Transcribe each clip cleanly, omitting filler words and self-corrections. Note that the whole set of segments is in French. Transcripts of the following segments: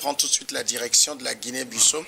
prend tout de suite la direction de la Guinée-Bissau.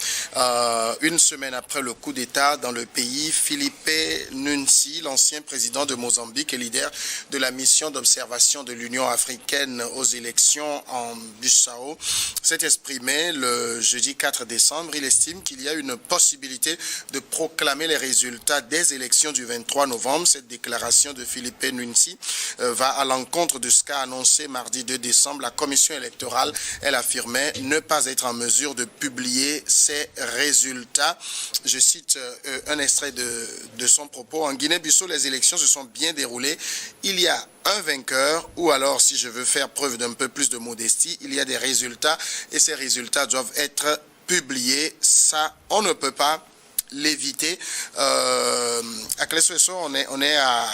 Une semaine après le coup d'État dans le pays, Filipe Nunsi, l'ancien président de Mozambique et leader de la mission d'observation de l'Union africaine aux élections en Bissau, s'est exprimé le jeudi 4 décembre. Il estime qu'il y a une possibilité de proclamer les résultats des élections du 23 novembre. Cette déclaration de Filipe Nunsi va à l'encontre de ce qu'a annoncé mardi 2 décembre la commission électorale. Elle affirmait ne pas être en mesure de publier ses résultats. Je cite un extrait de son propos. En Guinée-Bissau, les élections se sont bien déroulées. Il y a un vainqueur, ou alors, si je veux faire preuve d'un peu plus de modestie, il y a des résultats et ces résultats doivent être publiés. Ça, on ne peut pas l'éviter. À Clé-Soissons, on a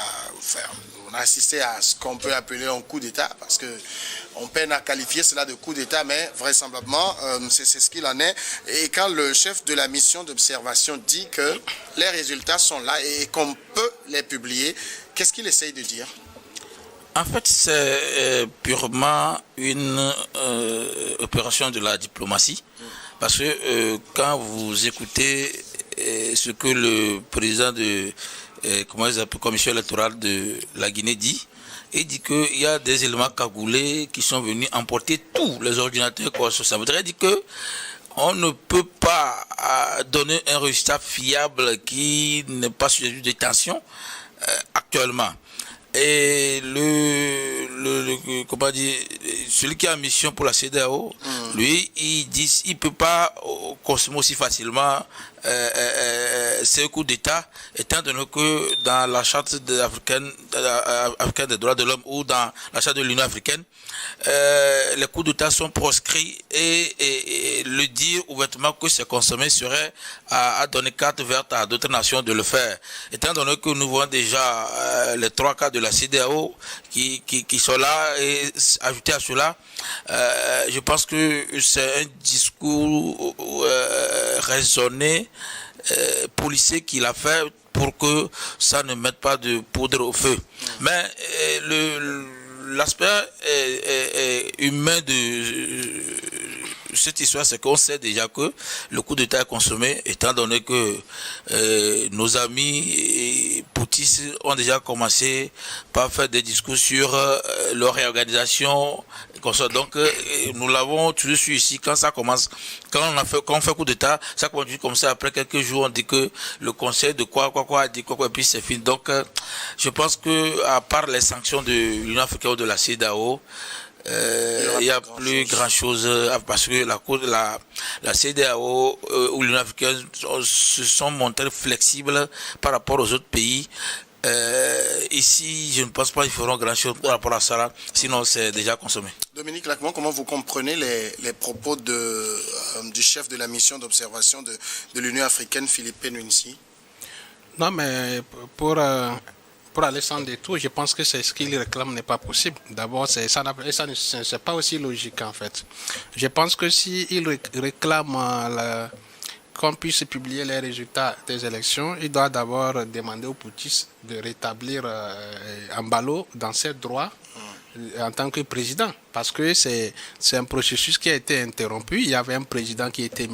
assisté à ce qu'on peut appeler un coup d'État, parce que on peine à qualifier cela de coup d'État, mais vraisemblablement, c'est ce qu'il en est. Et quand le chef de la mission d'observation dit que les résultats sont là et qu'on peut les publier, qu'est-ce qu'il essaye de dire? En fait, c'est purement une opération de la diplomatie, parce que quand vous écoutez ce que le président de la commission électorale de la Guinée dit, il dit qu'il y a des éléments cagoulés qui sont venus emporter tous les ordinateurs. Ça voudrait dire que on ne peut pas donner un résultat fiable qui n'est pas sujet de tension actuellement. Et celui qui a mission pour la CEDEAO, lui, il peut pas consommer aussi facilement ces coups d'État, étant donné que dans la charte africaine des droits de l'homme ou dans la charte de l'Union africaine, les coups d'État sont proscrits et le dire ouvertement que c'est consommé serait à donner carte verte à d'autres nations de le faire. Étant donné que nous voyons déjà les 3 cas de la CEDEAO qui sont là, et ajouté à cela, je pense que c'est un discours raisonné, policier qu'il a fait pour que ça ne mette pas de poudre au feu. Mais l'aspect humain de cette histoire, c'est qu'on sait déjà que le coup d'État est consommé, étant donné que nos amis poutistes ont déjà commencé par faire des discours sur leur réorganisation. Donc, nous l'avons toujours su ici, quand ça commence, quand on fait coup d'État, ça continue comme ça. Après quelques jours, on dit que le conseil de quoi, dit quoi, et puis c'est fini. Donc, je pense que, à part les sanctions de l'Union africaine ou de la CEDEAO, il n'y a plus grand chose, parce que la CEDEAO ou l'Union africaine se sont montrés flexibles par rapport aux autres pays. Ici, je ne pense pas qu'ils feront grand chose par rapport à ça, sinon c'est déjà consommé. Dominique Lacmon, comment vous comprenez les propos du chef de la mission d'observation de l'Union africaine, Filipe Nunsi? Non, mais pour aller sans détour, je pense que c'est ce qu'il réclame n'est pas possible. D'abord, c'est pas aussi logique en fait. Je pense que s'il réclame qu'on puisse publier les résultats des élections, il doit d'abord demander aux poutistes de rétablir Embalo dans ses droits en tant que président, parce que c'est un processus qui a été interrompu. Il y avait un président qui était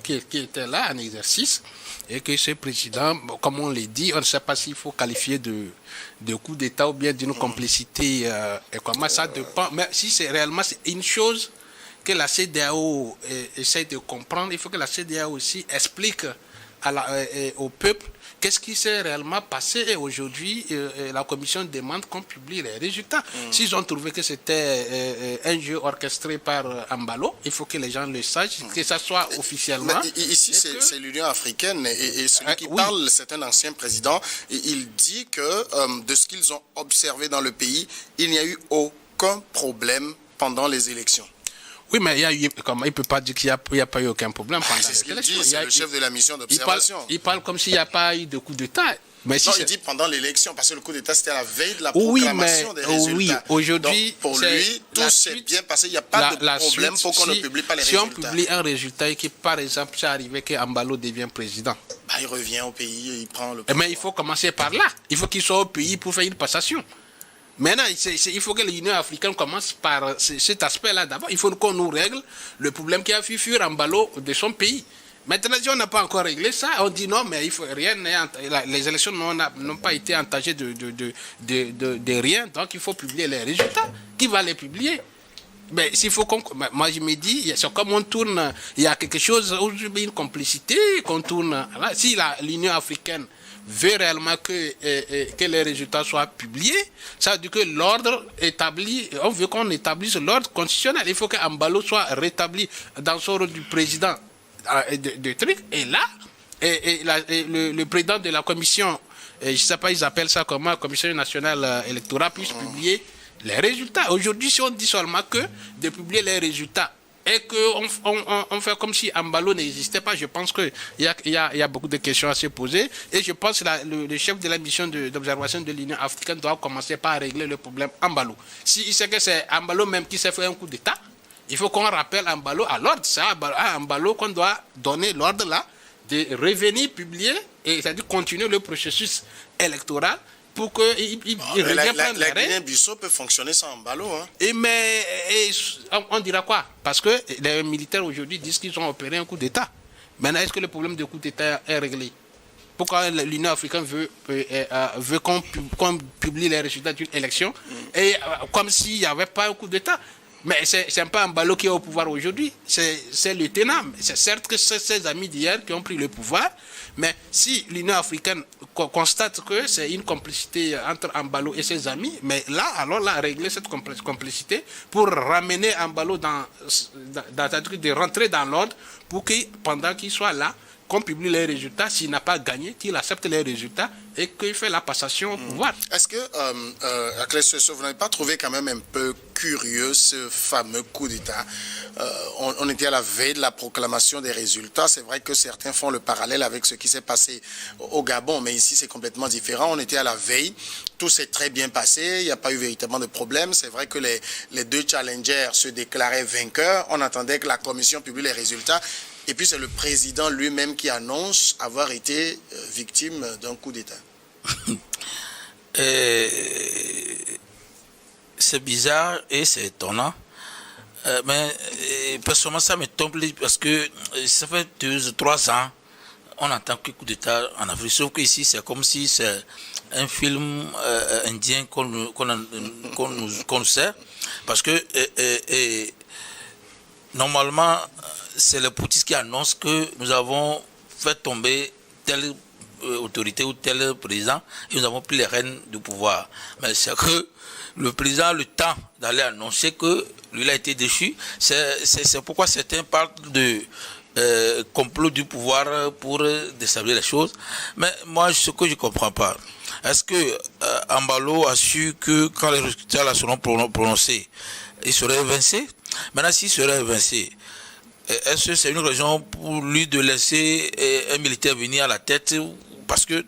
qui était là en exercice, et que ce président, comme on l'a dit, on ne sait pas s'il faut qualifier de coup d'État ou bien d'une complicité, et comment ça dépend. Mais si c'est réellement une chose que la CEDEAO essaie de comprendre, il faut que la CEDEAO aussi explique au peuple qu'est-ce qui s'est réellement passé, et aujourd'hui la commission demande qu'on publie les résultats. S'ils ont trouvé que c'était un jeu orchestré par Embalo, il faut que les gens le sachent, que ça soit officiellement. Mais ici, c'est l'Union africaine, et celui qui parle, c'est un ancien président, et il dit que de ce qu'ils ont observé dans le pays, il n'y a eu aucun problème pendant les élections. Oui, mais il ne peut pas dire qu'il n'y a pas eu aucun problème pendant c'est ce qu'il dit, c'est le chef de la mission d'observation. Il parle comme s'il n'y a pas eu de coup d'État. Mais non, il dit pendant l'élection, parce que le coup d'État, c'était à la veille de la proclamation des résultats. Oui, aujourd'hui, donc, pour lui, tout s'est bien passé, il n'y a pas de problème pour qu'on ne publie pas les résultats. Si on publie un résultat et que, par exemple, c'est arrivé qu'Embalo devient président, il revient au pays, il prend le pouvoir. Mais il faut commencer par là. Il faut qu'il soit au pays pour faire une passation. Maintenant, il faut que l'Union africaine commence par cet aspect-là d'abord. Il faut qu'on nous règle le problème qui a fait fuir Embalo de son pays. Maintenant, si on n'a pas encore réglé ça, on dit non, mais il faut, les élections n'ont pas été entagées de rien, donc il faut publier les résultats. Qui va les publier? Mais s'il faut moi je me dis, c'est comme on tourne, il y a quelque chose, une complicité qu'on tourne. Si l'Union africaine veut réellement que les résultats soient publiés, ça veut dire que l'ordre établi, on veut qu'on établisse l'ordre constitutionnel. Il faut qu'Embalo soit rétabli dans son rôle du président de trucs. Et là, le président de la commission, je ne sais pas, ils appellent ça comment, la commission nationale électorale, puisse publier les résultats. Aujourd'hui, si on dit seulement que de publier les résultats et qu'on fait comme si Embalo n'existait pas, je pense qu'il y a beaucoup de questions à se poser. Et je pense que le chef de la mission d'observation de l'Union africaine doit commencer par régler le problème Embalo. S'il sait que c'est Embalo même qui s'est fait un coup d'État, il faut qu'on rappelle Embalo à l'ordre. C'est à Embalo qu'on doit donner l'ordre là de revenir publier, et c'est-à-dire continuer le processus électoral pour qu'il reprenne la Guinée-Bissau peut fonctionner sans Embalo. Hein. On dira quoi? Parce que les militaires aujourd'hui disent qu'ils ont opéré un coup d'État. Maintenant, est-ce que le problème de coup d'État est réglé? Pourquoi l'Union africaine veut qu'on publie les résultats d'une élection et comme s'il n'y avait pas un coup d'État? Mais c'est pas Embalo qui est au pouvoir aujourd'hui, c'est le tenant. C'est certes que c'est ses amis d'hier qui ont pris le pouvoir, mais si l'Union africaine constate que c'est une complicité entre Embalo et ses amis, mais là, alors là, régler cette complicité pour ramener Embalo de rentrer dans l'ordre pour que pendant qu'il soit là, qu'on publie les résultats, s'il n'a pas gagné, qu'il accepte les résultats et qu'il fait la passation au pouvoir. Est-ce que, Akles, vous n'avez pas trouvé quand même un peu curieux ce fameux coup d'État? On était à la veille de la proclamation des résultats. C'est vrai que certains font le parallèle avec ce qui s'est passé au Gabon, mais ici c'est complètement différent. On était à la veille, tout s'est très bien passé, il n'y a pas eu véritablement de problème. C'est vrai que les deux challengers se déclaraient vainqueurs. On attendait que la commission publie les résultats. Et puis c'est le président lui-même qui annonce avoir été victime d'un coup d'État. C'est bizarre et c'est étonnant. Mais personnellement, ça me tombe parce que ça fait 2 ou 3 ans, on entend que coup d'État en Afrique. Sauf qu'ici, c'est comme si c'est un film indien qu'on sait. Parce que normalement, c'est le Poutis qui annonce que nous avons fait tomber telle autorité ou tel président et nous avons pris les rênes du pouvoir. Mais c'est que le président a le temps d'aller annoncer que lui a été déchu. C'est pourquoi certains parlent de complot du pouvoir pour déstabiliser les choses. Mais moi, ce que je ne comprends pas, est-ce que Embalo a su que quand les résultats seront prononcés, il serait évincé? Maintenant, s'il serait évincé, est-ce que c'est une raison pour lui de laisser un militaire venir à la tête? Parce que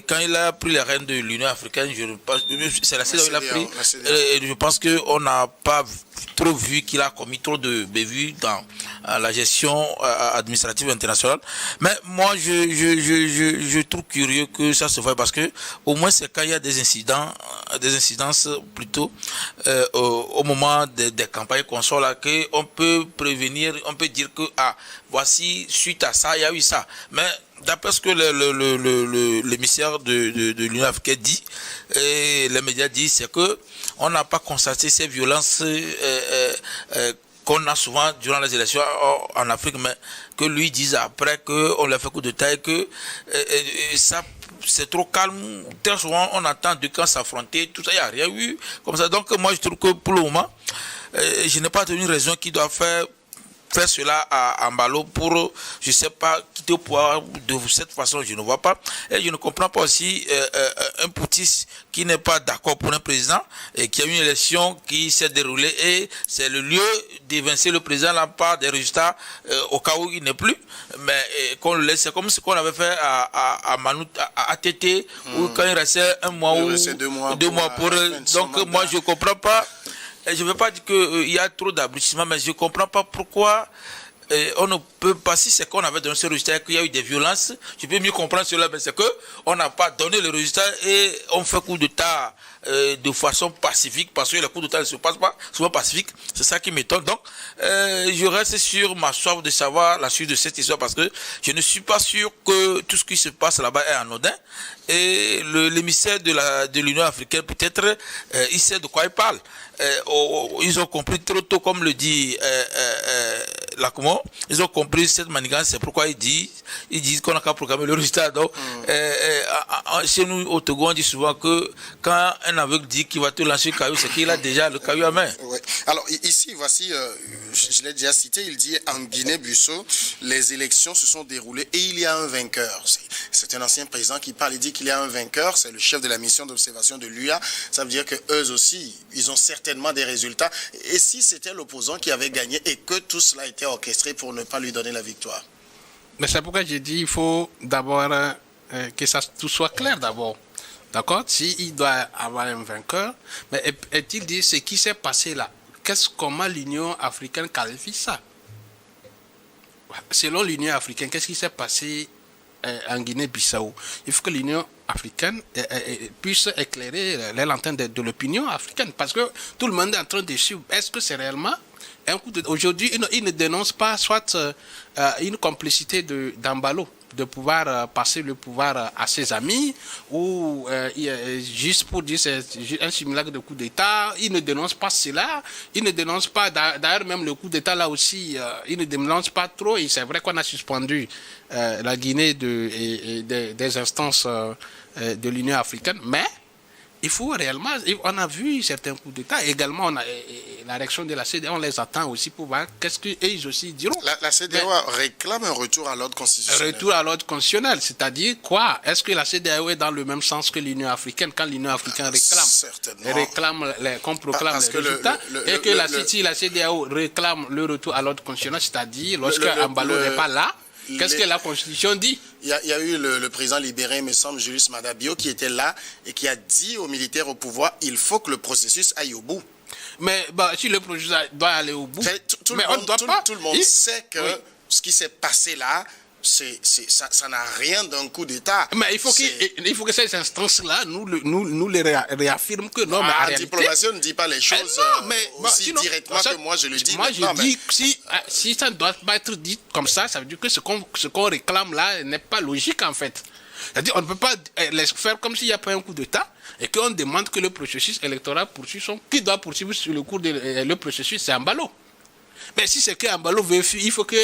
quand il a pris les rênes de l'Union africaine, c'est la CEDEAO qu'il a pris, je pense qu'on n'a pas trop vu qu'il a commis trop de bévues dans la gestion administrative internationale. Mais moi, je trouve curieux que ça se fasse parce que au moins c'est quand il y a des incidences plutôt au moment des campagnes consorts là qu'on peut prévenir, on peut dire que voici suite à ça il y a eu ça. Mais d'après ce que l'émissaire de l'Union africaine dit, et les médias disent, c'est que on n'a pas constaté ces violences qu'on a souvent durant les élections en Afrique, mais que lui disent après qu'on lui a fait coup d'État et que ça c'est trop calme. Très souvent on entend deux camps s'affronter, tout ça, il n'y a rien eu comme ça. Donc moi je trouve que pour le moment, je n'ai pas une raison qui doit faire cela à Embalo pour, je ne sais pas, quitter au pouvoir de cette façon, je ne vois pas. Et je ne comprends pas aussi un Poutis qui n'est pas d'accord pour un président et qui a une élection qui s'est déroulée et c'est le lieu d'évincer le président là par des résultats au cas où il n'est plus. Mais qu'on le laisse, c'est comme ce qu'on avait fait à ATT où quand il restait 1 mois ou 2 mois pour donc moi je ne comprends pas. Je ne veux pas dire qu'il y a trop d'abrutissement, mais je ne comprends pas pourquoi on ne peut pas, si c'est qu'on avait donné ce résultat, qu'il y a eu des violences, je peux mieux comprendre cela, mais c'est qu'on n'a pas donné le résultat et on fait coup d'État de façon pacifique, parce que les coups d'État ne se passent pas souvent pacifiques. C'est ça qui m'étonne. Donc, je reste sur ma soif de savoir la suite de cette histoire, parce que je ne suis pas sûr que tout ce qui se passe là-bas est anodin. Et l'émissaire de l'Union africaine, peut-être, il sait de quoi il parle. Ils ont compris trop tôt, comme le dit Lacomon, ils ont compris cette manigance, c'est pourquoi ils disent qu'on n'a qu'à programmer le résultat. Donc, chez nous, au Togo, on dit souvent que quand un aveugle dit qu'il va te lancer le caillou, c'est qu'il a déjà le caillou à main. Ouais. Alors ici, voici, je l'ai déjà cité, il dit en Guinée-Bissau, les élections se sont déroulées et il y a un vainqueur. C'est un ancien président qui parle, il dit qu'il y a un vainqueur, c'est le chef de la mission d'observation de l'UA. Ça veut dire que eux aussi, ils ont certainement des résultats. Et si c'était l'opposant qui avait gagné et que tout cela était orchestré pour ne pas lui donner la victoire? Mais c'est pourquoi j'ai dit il faut d'abord que ça tout soit clair d'abord. D'accord? S'il doit avoir un vainqueur, mais est-il dit ce qui s'est passé là? Comment l'Union africaine qualifie ça? Selon l'Union africaine, qu'est-ce qui s'est passé en Guinée-Bissau? Il faut que l'Union africaine puisse éclairer les lanternes de l'opinion africaine, parce que tout le monde est en train de suivre. Est-ce que c'est réellement un coup de... Aujourd'hui, il ne dénonce pas soit une complicité d'Embalo, de pouvoir passer le pouvoir à ses amis, ou juste pour dire c'est un simulacre de coup d'État. Il ne dénonce pas cela, il ne dénonce pas, d'ailleurs même le coup d'État là aussi, il ne dénonce pas trop, et c'est vrai qu'on a suspendu la Guinée des instances de l'Union africaine, mais il faut réellement, on a vu certains coups d'État, également on a, la réaction de la CEDEAO, on les attend aussi pour voir qu'est-ce qu'ils aussi diront. La CEDEAO réclame un retour à l'ordre constitutionnel. Retour à l'ordre constitutionnel, c'est-à-dire quoi? Est-ce que la CEDEAO est dans le même sens que l'Union africaine quand l'Union africaine réclame, qu'on proclame les résultats, et que la CEDEAO réclame le retour à l'ordre constitutionnel, c'est-à-dire lorsque Embalo n'est pas là, qu'est-ce que la Constitution dit? Il y a eu le président libéré, il me semble, Julius Maada Bio, qui était là et qui a dit aux militaires au pouvoir, il faut que le processus aille au bout. Mais si le processus doit aller au bout, tout le monde sait que ce qui s'est passé là, ça n'a rien d'un coup d'État. Mais il faut que ces instances-là nous les réaffirment que non, mais en réalité, diplomatie ne dit pas les choses aussi directement que moi je le dis. Moi je dis que si ça ne doit pas être dit comme ça, ça veut dire que ce qu'on réclame là n'est pas logique en fait. C'est-à-dire on ne peut pas les faire comme s'il n'y a pas un coup d'État et qu'on demande que le processus électoral poursuive qui doit poursuivre sur le cours le processus, c'est Embalo. Mais si c'est qu'Embalo veut fuir, il faut que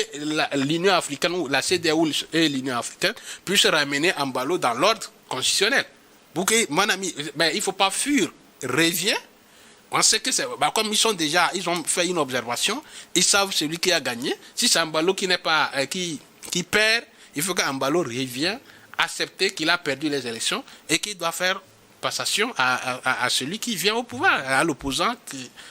l'Union africaine ou la CEDEAO et l'Union africaine puissent ramener Embalo dans l'ordre constitutionnel. Pour que, mon ami, il ne faut pas fuir. Reviens. On sait que c'est... comme ils ont fait une observation, ils savent celui qui a gagné. Si c'est Embalo qui n'est pas... qui perd, il faut qu'Embalo revienne, accepter qu'il a perdu les élections et qu'il doit faire passation à celui qui vient au pouvoir, à l'opposant,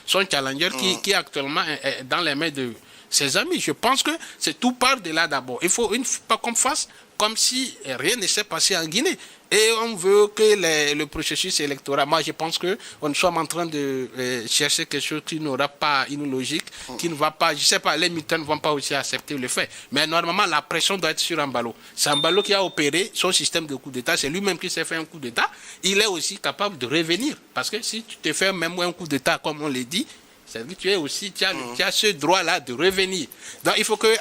son challenger qui actuellement est dans les mains de ses amis. Je pense que c'est tout part de là d'abord. Il faut pas qu'on fasse comme si rien ne s'est passé en Guinée. Et on veut que le processus électoral, moi je pense que nous sommes en train de chercher quelque chose qui n'aura pas une logique, qui ne va pas, je sais pas, les militants ne vont pas aussi accepter le fait. Mais normalement, la pression doit être sur Embalo. C'est Embalo qui a opéré son système de coup d'État, c'est lui-même qui s'est fait un coup d'État. Il est aussi capable de revenir. Parce que si tu te fais même un coup d'État, comme on l'a dit, c'est-à-dire que tu as ce droit-là de revenir. Donc il faut que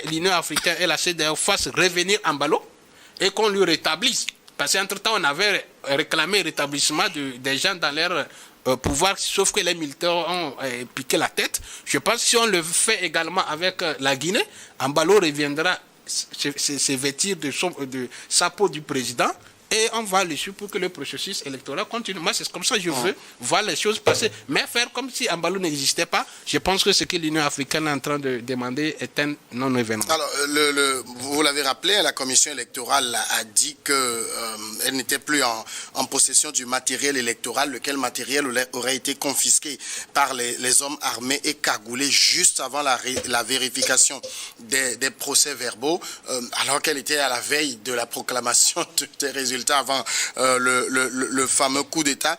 l'Union africaine et la CEDEAO fassent revenir Embalo et qu'on lui rétablisse. Parce qu'entre-temps, on avait réclamé le rétablissement des gens dans leur pouvoir, sauf que les militaires ont piqué la tête. Je pense que si on le fait également avec la Guinée, Embalo reviendra se vêtir de sa peau du président et on va le suivre pour que le processus électoral continue. Moi, c'est comme ça que je veux voir les choses passer. Mais faire comme si Embalo n'existait pas, je pense que ce que l'Union africaine est en train de demander est un non-événement. Alors, vous l'avez rappelé, la commission électorale a dit qu'elle n'était plus en possession du matériel électoral, lequel matériel aurait été confisqué par les hommes armés et cagoulés juste avant la vérification des procès-verbaux, alors qu'elle était à la veille de la proclamation des résultats avant le fameux coup d'État.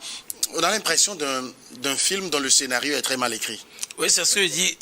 On a l'impression d'un film dont le scénario est très mal écrit. Oui, c'est ce que je dis.